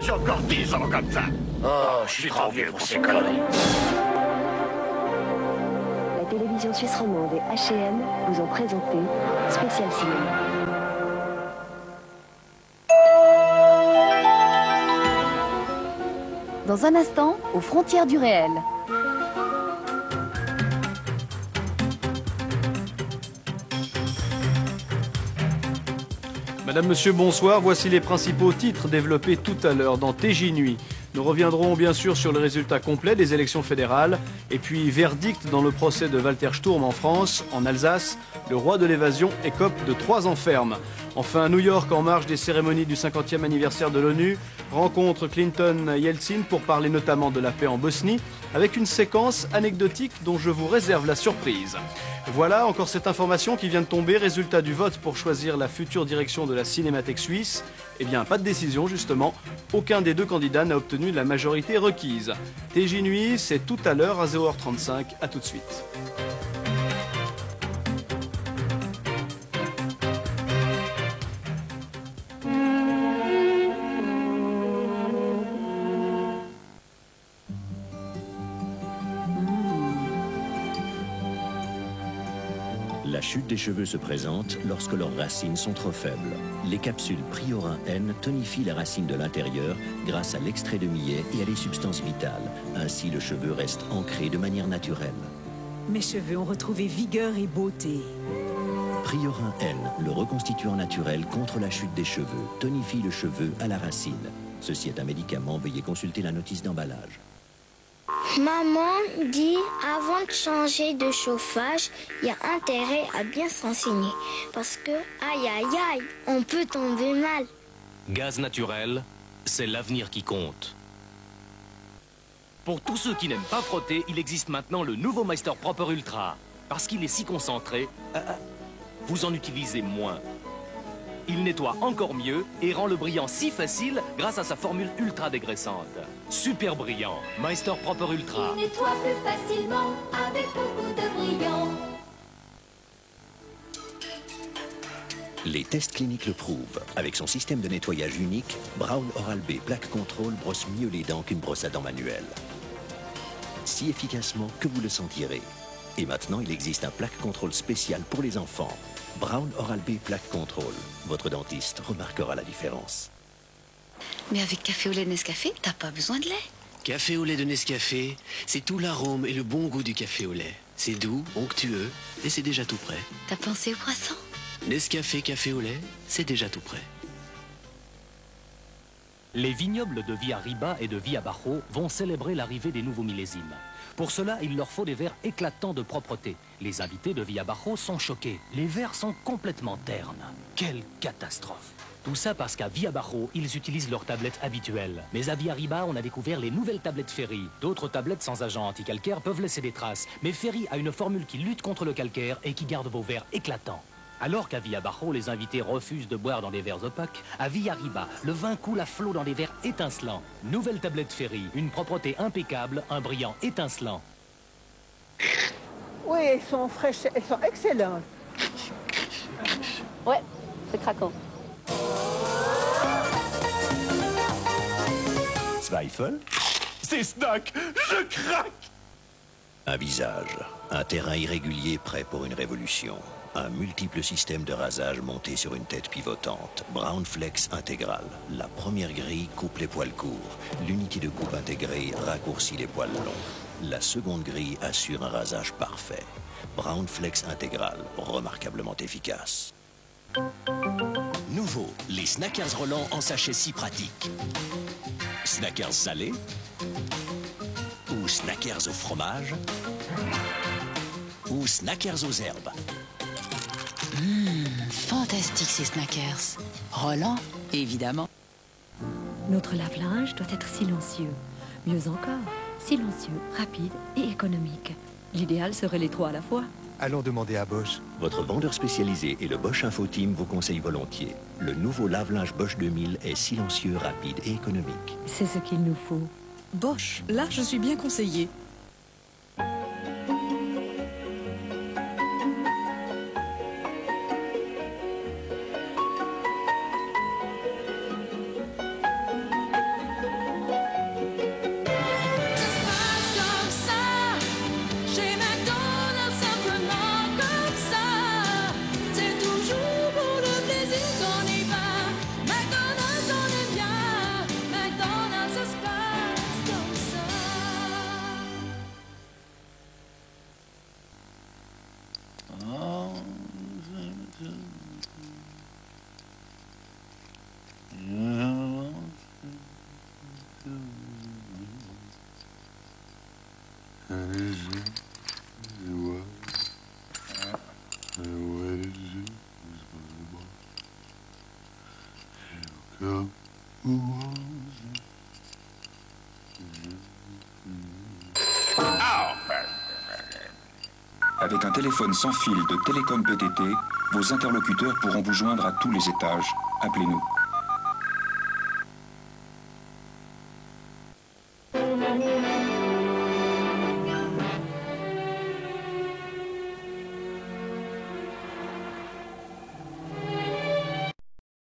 J'ai encore 10 ans comme ça. Oh, je suis trop vieux pour ces conneries. La télévision suisse romande et H&M vous ont présenté Spécial Cinéma. Dans un instant, aux frontières du réel. Madame, Monsieur, bonsoir. Voici les principaux titres développés tout à l'heure dans TJ Nuit. Nous reviendrons bien sûr sur le résultat complet des élections fédérales et puis verdict dans le procès de Walter Sturm en France, en Alsace. Le roi de l'évasion écope de 3 ans ferme. Enfin, à New York, en marge des cérémonies du 50e anniversaire de l'ONU, rencontre Clinton-Yeltsin pour parler notamment de la paix en Bosnie, avec une séquence anecdotique dont je vous réserve la surprise. Voilà encore cette information qui vient de tomber, résultat du vote pour choisir la future direction de la Cinémathèque suisse. Eh bien, pas de décision justement, aucun des 2 candidats n'a obtenu la majorité requise. TJ Nuit, c'est tout à l'heure à 0h35, à tout de suite. La chute des cheveux se présente lorsque leurs racines sont trop faibles. Les capsules Priorin N tonifient les racines de l'intérieur grâce à l'extrait de millet et à des substances vitales. Ainsi, le cheveu reste ancré de manière naturelle. Mes cheveux ont retrouvé vigueur et beauté. Priorin N, le reconstituant naturel contre la chute des cheveux, tonifie le cheveu à la racine. Ceci est un médicament, veuillez consulter la notice d'emballage. Maman dit, avant de changer de chauffage, il y a intérêt à bien se renseigner. Parce que, aïe aïe aïe, on peut tomber mal. Gaz naturel, c'est l'avenir qui compte. Pour tous ceux qui n'aiment pas frotter, il existe maintenant le nouveau Meister Proper Ultra. Parce qu'il est si concentré, vous en utilisez moins. Il nettoie encore mieux et rend le brillant si facile grâce à sa formule ultra dégraissante. Super brillant, Meister Proper Ultra. Il nettoie plus facilement avec beaucoup de brillant. Les tests cliniques le prouvent. Avec son système de nettoyage unique, Braun Oral-B Plaque Control brosse mieux les dents qu'une brosse à dents manuelle. Si efficacement que vous le sentirez. Et maintenant, il existe un plaque contrôle spécial pour les enfants. Braun Oral-B Plaque Control. Votre dentiste remarquera la différence. Mais avec café au lait Nescafé, t'as pas besoin de lait. Café au lait de Nescafé, c'est tout l'arôme et le bon goût du café au lait. C'est doux, onctueux, et c'est déjà tout prêt. T'as pensé au croissant? Nescafé café au lait, c'est déjà tout prêt. Les vignobles de Via Riba et de Via Bajo vont célébrer l'arrivée des nouveaux millésimes. Pour cela, il leur faut des verres éclatants de propreté. Les invités de Via Bajo sont choqués. Les verres sont complètement ternes. Quelle catastrophe! Tout ça parce qu'à Via Bajo, ils utilisent leurs tablettes habituelles. Mais à Via Riba, on a découvert les nouvelles tablettes Ferry. D'autres tablettes sans agent anti-calcaire peuvent laisser des traces. Mais Ferry a une formule qui lutte contre le calcaire et qui garde vos verres éclatants. Alors qu'à Via Bajo, les invités refusent de boire dans des verres opaques, à Via Riba, le vin coule à flot dans des verres étincelants. Nouvelle tablette Ferry, une propreté impeccable, un brillant étincelant. Oui, elles sont fraîches, elles sont excellentes. Ouais, c'est craquant. Zweifel? C'est snack, je craque. Un visage, un terrain irrégulier prêt pour une révolution. Un multiple système de rasage monté sur une tête pivotante. Brown Flex intégral. La première grille coupe les poils courts. L'unité de coupe intégrée raccourcit les poils longs. La seconde grille assure un rasage parfait. Brown Flex intégral, remarquablement efficace. Nouveau, les Snackers Roland en sachet si pratique. Snackers salés ou Snackers au fromage ou Snackers aux herbes. Fantastique ces Snackers. Roland, évidemment. Notre lave-linge doit être silencieux. Mieux encore, silencieux, rapide et économique. L'idéal serait les 3 à la fois. Allons demander à Bosch. Votre vendeur spécialisé et le Bosch Info Team vous conseillent volontiers. Le nouveau lave-linge Bosch 2000 est silencieux, rapide et économique. C'est ce qu'il nous faut. Bosch, là je suis bien conseillée. Avec un téléphone sans fil de Télécom PTT, vos interlocuteurs pourront vous joindre à tous les étages. Appelez-nous.